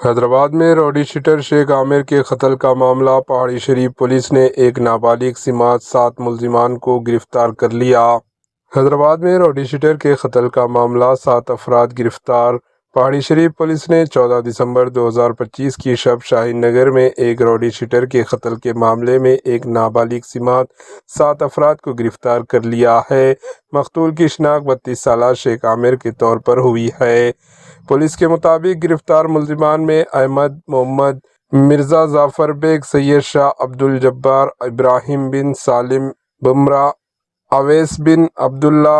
हैदराबाद में रॉडी शीटर शेख आमिर के कत्ल का मामला। पहाड़ी शरीफ पुलिस ने एक नाबालिग समेत 7 मुल्जिमान को गिरफ्तार कर लिया। हैदराबाद में रॉडी शीटर के कत्ल का मामला, 7 अफराद गिरफ्तार। पहाड़ी शरीफ पुलिस ने 14 दिसंबर 2025 की शब शाहीन नगर में एक रॉडी शीटर के कत्ल के मामले में एक नाबालिग समेत 7 अफराद को गिरफ्तार कर लिया है। मकतूल की शिनाख्त 32 साला शेख आमिर के तौर पर हुई है। पुलिस के मुताबिक गिरफ्तार मुल्जिमान में अहमद मोहम्मद, मिर्ज़ा जाफ़र बेग, सैयद शाह अब्दुल जब्बार, इब्राहिम बिन सालिम बुमरा, अवैस बिन अब्दुल्ला,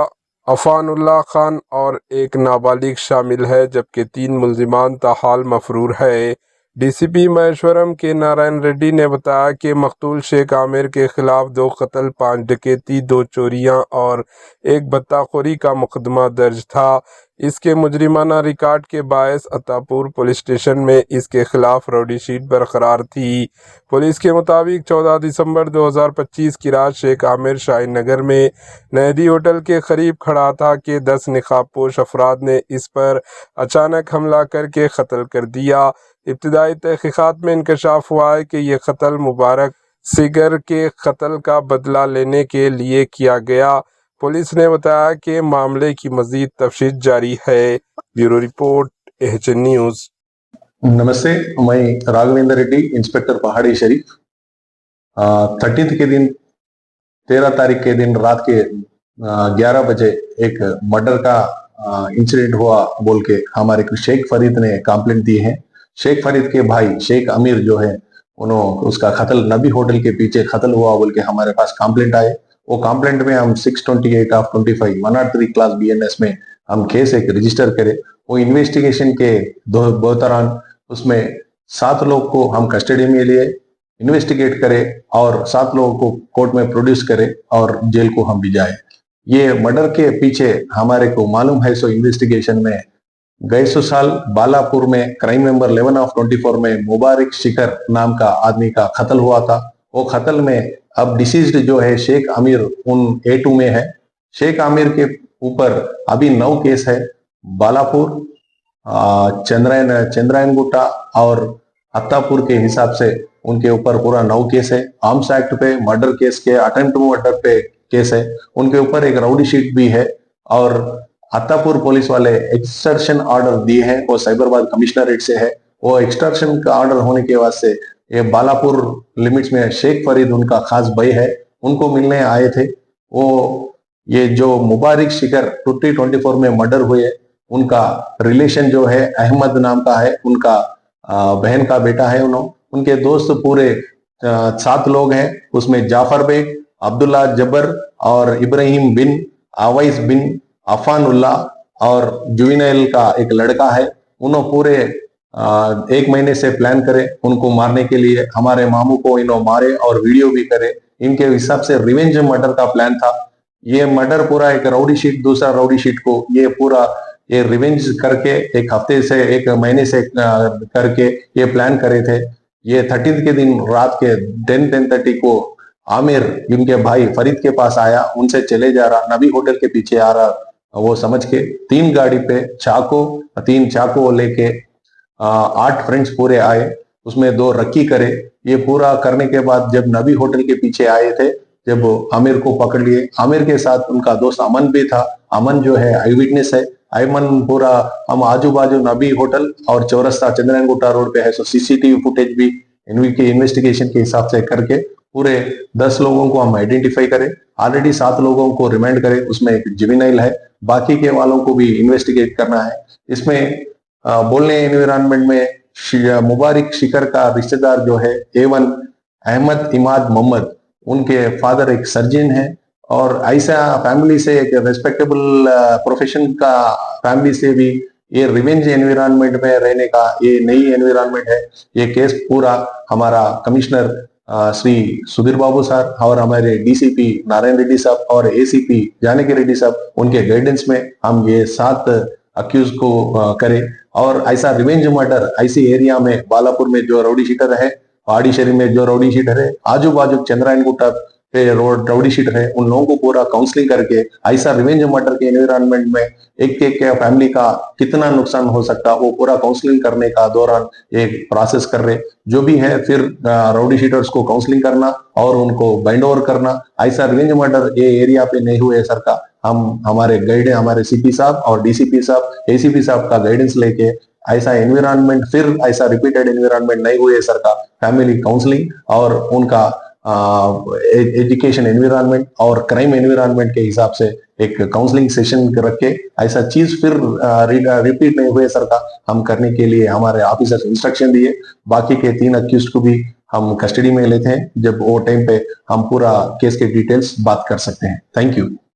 अफानुल्लाह खान और एक नाबालिग शामिल है, जबकि 3 मुल्जिमान ताहाल मफरूर है। डीसीपी महेश्वरम के नारायण रेड्डी ने बताया कि मकतूल शेख आमिर के खिलाफ 2 कत्ल, 5 डकैती, 2 चोरियां और 1 बत्ताखोरी का मुकदमा दर्ज था। इसके मुजरिमाना रिकॉर्ड के बायस अत्तापुर पुलिस स्टेशन में इसके खिलाफ रॉडी शीट बरकरार थी। पुलिस के मुताबिक 14 दिसंबर 2025 की रात शेख आमिर शाहीन नगर में नहदी होटल के करीब खड़ा था कि 10 नकाबपोश अफराद ने इस पर अचानक हमला करके कत्ल कर दिया। इब्तिदाई तहकीकात में इंकशाफ हुआ है कि यह कत्ल मुबारक सिगर के कत्ल का बदला लेने के लिए किया गया। पुलिस ने बताया कि मामले की मजीद तफ्तीश जारी है। Bureau report, HN news. नमस्ते, मैं राघवेंद्र रेड्डी, इंस्पेक्टर पहाड़ी शरीफ। 13 के दिन 13 तारीख के दिन रात के 11 बजे एक मर्डर का इंसिडेंट हुआ बोल के हमारे शेख फरीद ने कंप्लेंट दी है। शेख फरीद के भाई शेख आमिर जो है, उन्होंने उसका कत्ल नबी होटल के पीछे कत्ल हुआ बोल के हमारे पास कंप्लेंट आए। वो कंप्लेंट में हम 628 ऑफ 25 103 क्लास बीएनएस में हम केस एक रजिस्टर करे। वो इन्वेस्टिगेशन के दौरान उसमें 7 लोग को हम कस्टडी में लिए, इन्वेस्टिगेट करे और 7 लोगों को कोर्ट में प्रोड्यूस करे और जेल को हम भिजाए। ये मर्डर के पीछे हमारे को मालूम है, सो इन्वेस्टिगेशन में गए साल बालापुर में क्राइम नंबर 11 ऑफ 24 में मुबारक शिकर नाम का आदमी का कत्ल हुआ था। वो कत्ल में अब डिसीज्ड जो है शेख आमिर उन A2 में है। शेख आमिर के ऊपर अभी 9 केस है। बालापुर, चंद्रायन गुट्टा और अत्तापुर के हिसाब से उनके ऊपर पूरा 9 केस है। आर्म्स एक्ट पे, मर्डर केस के, अटेम्प्ट टू मर्डर पे केस है। उनके ऊपर एक राउडी शीट भी है और अत्तापुर पुलिस वाले एक्सटर्शन ऑर्डर दिए हैं, वो साइबराबाद कमिश्नरेट से है। वो एक्सटर्शन का ऑर्डर होने के बाद से ये बालापुर लिमिट्स में शेख फरीद उनका खास भाई है, उनको मिलने आए थे। वो ये जो मुबारक शिकर 2024 में मर्डर हुए, उनका रिलेशन जो है अहमद नाम का है, उनका बहन का बेटा है। उनके दोस्त पूरे 7 लोग हैं। उसमें जाफर बेग, अब्दुल्ला जब्बर और इब्राहिम बिन, अवैस बिन, अफानुल्लाह और जुवेनाइल का एक लड़का है। उन्होंने पूरे 1 महीने से प्लान करे उनको मारने के लिए। हमारे मामू को इन्हों मारे और वीडियो भी करे। इनके हिसाब से रिवेंज मर्डर का प्लान था। ये मर्डर पूरा एक राउडी शीट, दूसरा राउडी शीट को ये पूरा ये रिवेंज करके 1 हफ्ते से 1 महीने से करके ये प्लान करे थे। ये 13 के दिन रात के 10:30 को आमिर इनके भाई फरीद के पास आया, उनसे चले जा रहा, नबी होटल के पीछे आ रहा, वो समझ के 3 गाड़ी पे 3 चाकू लेके 8 फ्रेंड्स पूरे आए, उसमें 2 रक्की करे। ये पूरा करने के बाद जब नबी होटल के पीछे आए थे, जब आमिर को पकड़ लिए, आमिर के साथ उनका दोस्त अमन भी था। अमन जो है आई विटनेस है। अमन पूरा हम आजू बाजू नबी होटल और चौरस्ता चंद्रायन गुट्टा रोड पे है, सो सीसीटीवी फुटेज भी इनके इन्वेस्टिगेशन के हिसाब से करके पूरे 10 लोगों को हम आइडेंटिफाई करें। ऑलरेडी 7 लोगों को रिमांड करें, उसमें एक जुवेनाइल है। बाकी के वालों को भी इन्वेस्टिगेट करना है। इसमें बोलने एनवायरमेंट में मुबारक शिकर का रिश्तेदार जो है A1 अहमद इमाद मोहम्मद, उनके फादर एक सर्जन है और ऐसा फैमिली से, एक रेस्पेक्टेबल प्रोफेशन का फैमिली से भी ये रिवेंज एनवायरमेंट में रहने का ये नई एनवायरमेंट है। ये केस पूरा हमारा कमिश्नर श्री सुधीर बाबू सर और हमारे डीसीपी नारायण रेड्डी साहब और एसीपी जानकी रेड्डी साहब, उनके गाइडेंस में हम ये 7 अक्यूज को करें। और ऐसा रिवेंज मर्डर ऐसी एरिया में बालापुर में जो राउडी शीटर है, पहाड़ी शरीफ में जो राउडी शीटर है, आजू बाजू चंद्रायन गुट्टा पे राउडी शीटर है उन लोगों को पूरा काउंसलिंग करके ऐसा रिवेंज मर्डर के एनवायरनमेंट में एक एक के फैमिली का कितना नुकसान हो सकता वो पूरा काउंसलिंग करने का दौरान एक प्रोसेस कर रहे जो भी है फिर राउडी शीटर्स को काउंसलिंग करना और उनको बाइंड ओवर करना ऐसा रिवेंज मर्डर ये एरिया पे नहीं हुए सर का हम हमारे गाइड हमारे सीपी साहब और डीसीपी साहब एसीपी साहब का गाइडेंस लेके ऐसा एनवायरनमेंट फिर ऐसा रिपीटेड एनवायरनमेंट नहीं हुए सर का फैमिली काउंसलिंग और उनका एजुकेशन एनवायरनमेंट और क्राइम एनवायरनमेंट के हिसाब से एक काउंसलिंग सेशन रख के ऐसा चीज फिर रिपीट नहीं हुए सर का हम करने के लिए हमारे ऑफिसर्स इंस्ट्रक्शन दिए बाकी के 3 अक्यूज को भी हम कस्टडी में लेते हैं जब वो टाइम पे हम पूरा केस के डिटेल्स बात कर सकते हैं थैंक यू